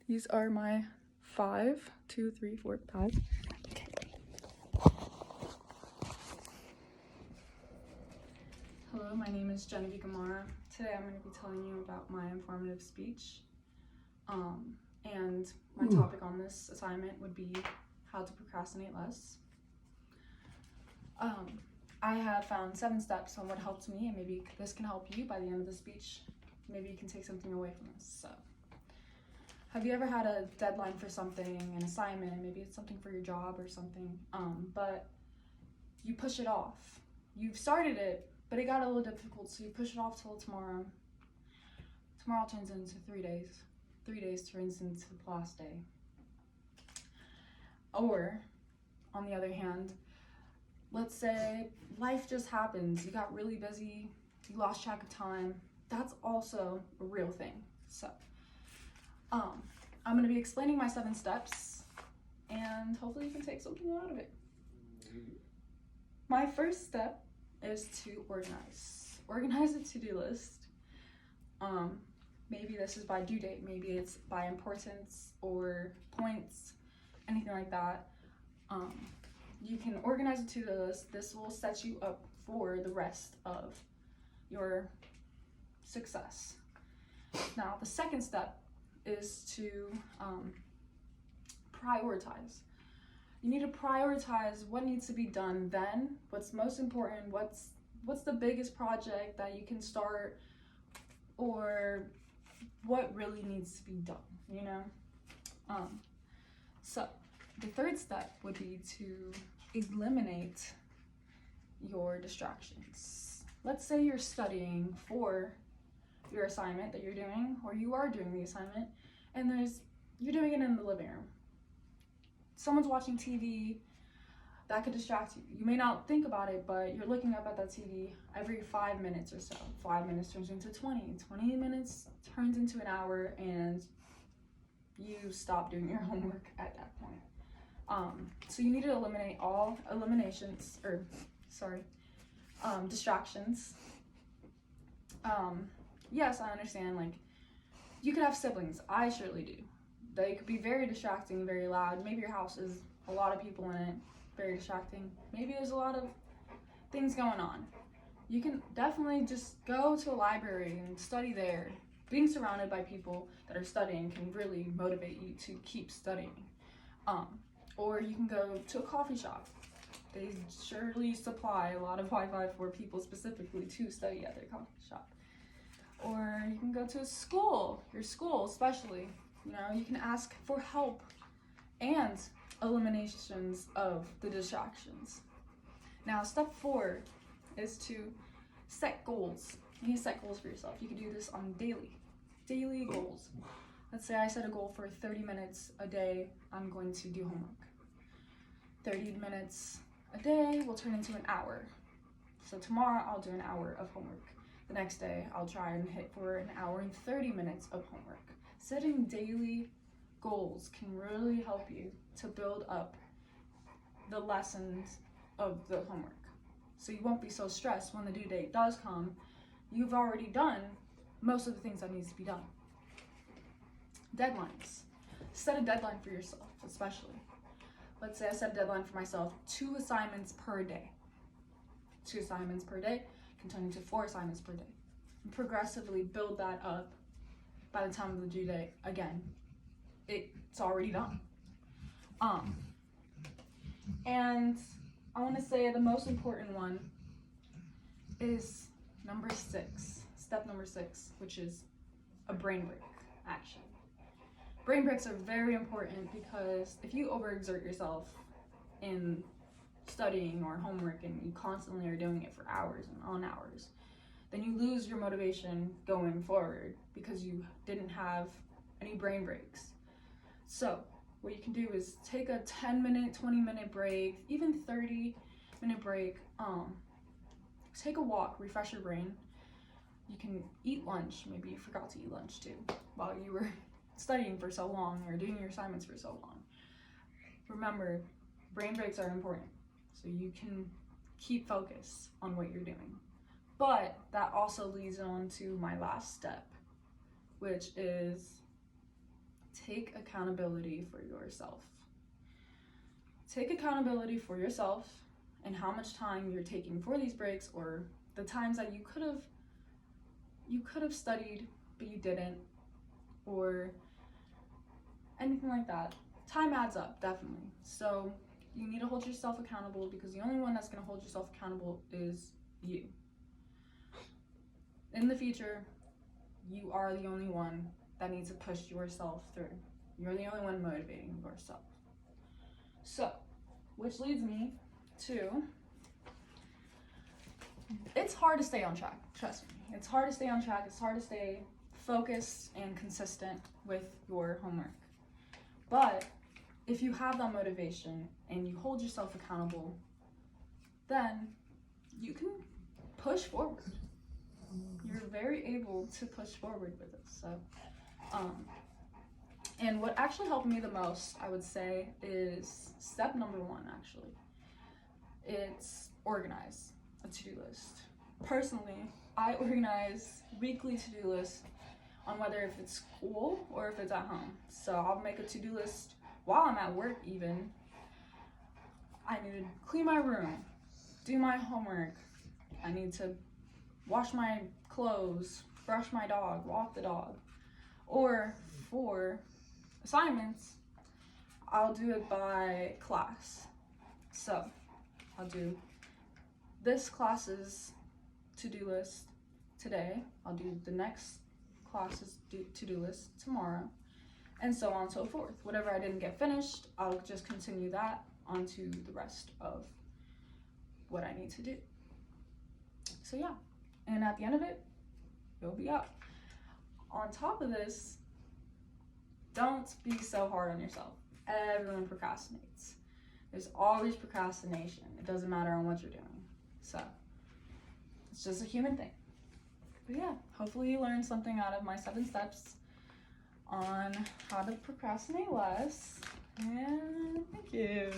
These are my 5, 2, 3, 4, 5. Okay. Hello, my name is Genevieve Gamara. Today I'm going to be telling you about my informative speech. And my topic on this assignment would be how to procrastinate less. I have found 7 steps on what helped me, and maybe this can help you by the end of the speech. Maybe you can take something away from this. So, have you ever had a deadline for something, an assignment, maybe it's something for your job or something, but you push it off? You've started it, but it got a little difficult, so you push it off till tomorrow. Tomorrow turns into 3 days. 3 days turns into the last day. Or, on the other hand, let's say life just happens. You got really busy, you lost track of time. That's also a real thing. So, I'm going to be explaining my 7 steps, and hopefully you can take something out of it. My first step is to organize. Organize a to-do list. Maybe this is by due date, maybe it's by importance or points, anything like that. You can organize a to-do list. This will set you up for the rest of your success. Now, the second step is to prioritize. You need to prioritize what needs to be done then, what's most important, what's the biggest project that you can start, or what really needs to be done, you know? So the third step would be to eliminate your distractions. Let's say you're studying for your assignment that you're doing, or you are doing the assignment, and you're doing it in the living room. Someone's watching TV, that could distract you. You may not think about it, but you're looking up at that TV every 5 minutes or so. 5 minutes turns into 20. 20 minutes turns into an hour, and you stop doing your homework at that point. So you need to eliminate all distractions. Yes, I understand, like, you could have siblings. I surely do. They could be very distracting, very loud. Maybe your house is a lot of people in it, very distracting. Maybe there's a lot of things going on. You can definitely just go to a library and study there. Being surrounded by people that are studying can really motivate you to keep studying. Or you can go to a coffee shop. They surely supply a lot of Wi-Fi for people specifically to study at their coffee shop. Or you can go to a school, your school especially. You know, you can ask for help and eliminations of the distractions. Now, step 4 is to set goals. You need to set goals for yourself. You can do this on daily goals. Let's say I set a goal for 30 minutes a day, I'm going to do homework. 30 minutes a day will turn into an hour. So tomorrow I'll do an hour of homework. The next day I'll try and hit for an hour and 30 minutes of homework. Setting daily goals can really help you to build up the lessons of the homework. So you won't be so stressed when the due date does come. You've already done most of the things that needs to be done. Deadlines. Set a deadline for yourself, especially. Let's say I set a deadline for myself, 2 assignments per day. 2 assignments per day can turn into 4 assignments per day. And progressively build that up. By the time of the due date, again, it's already done. And I want to say the most important one is number 6, step number 6, which is a brain break action. Brain breaks are very important because if you overexert yourself in studying or homework and you constantly are doing it for hours and on hours, then you lose your motivation going forward because you didn't have any brain breaks. So what you can do is take a 10-minute, 20-minute break, even 30-minute break. Take a walk, refresh your brain. You can eat lunch. Maybe you forgot to eat lunch too while you were studying for so long or doing your assignments for so long. Remember, brain breaks are important so you can keep focus on what you're doing. But that also leads on to my last step, which is take accountability for yourself. Take accountability for yourself and how much time you're taking for these breaks, or the times that you could have studied but you didn't, or anything like that. Time adds up, definitely. So you need to hold yourself accountable, because the only one that's going to hold yourself accountable is you. In the future, you are the only one that needs to push yourself through. You're the only one motivating yourself. So, which leads me to, it's hard to stay on track, trust me. It's hard to stay on track. It's hard to stay focused and consistent with your homework. But if you have that motivation and you hold yourself accountable, then you can push forward. You're very able to push forward with it. So, and what actually helped me the most, I would say, is step number 1, actually. It's organize a to-do list. Personally, I organize weekly to-do lists on whether if it's school or if it's at home. So I'll make a to-do list while I'm at work even. I need to clean my room, do my homework. I need to wash my clothes, brush my dog, walk the dog. Or for assignments, I'll do it by class. So I'll do this class's to-do list today. I'll do the next class's to-do list tomorrow, and so on and so forth. Whatever I didn't get finished, I'll just continue that onto the rest of what I need to do. So yeah, and at the end of it, you'll be up. On top of this, don't be so hard on yourself. Everyone procrastinates. There's always procrastination. It doesn't matter on what you're doing. So it's just a human thing. But yeah, hopefully you learned something out of my 7 steps on how to procrastinate less. And thank you.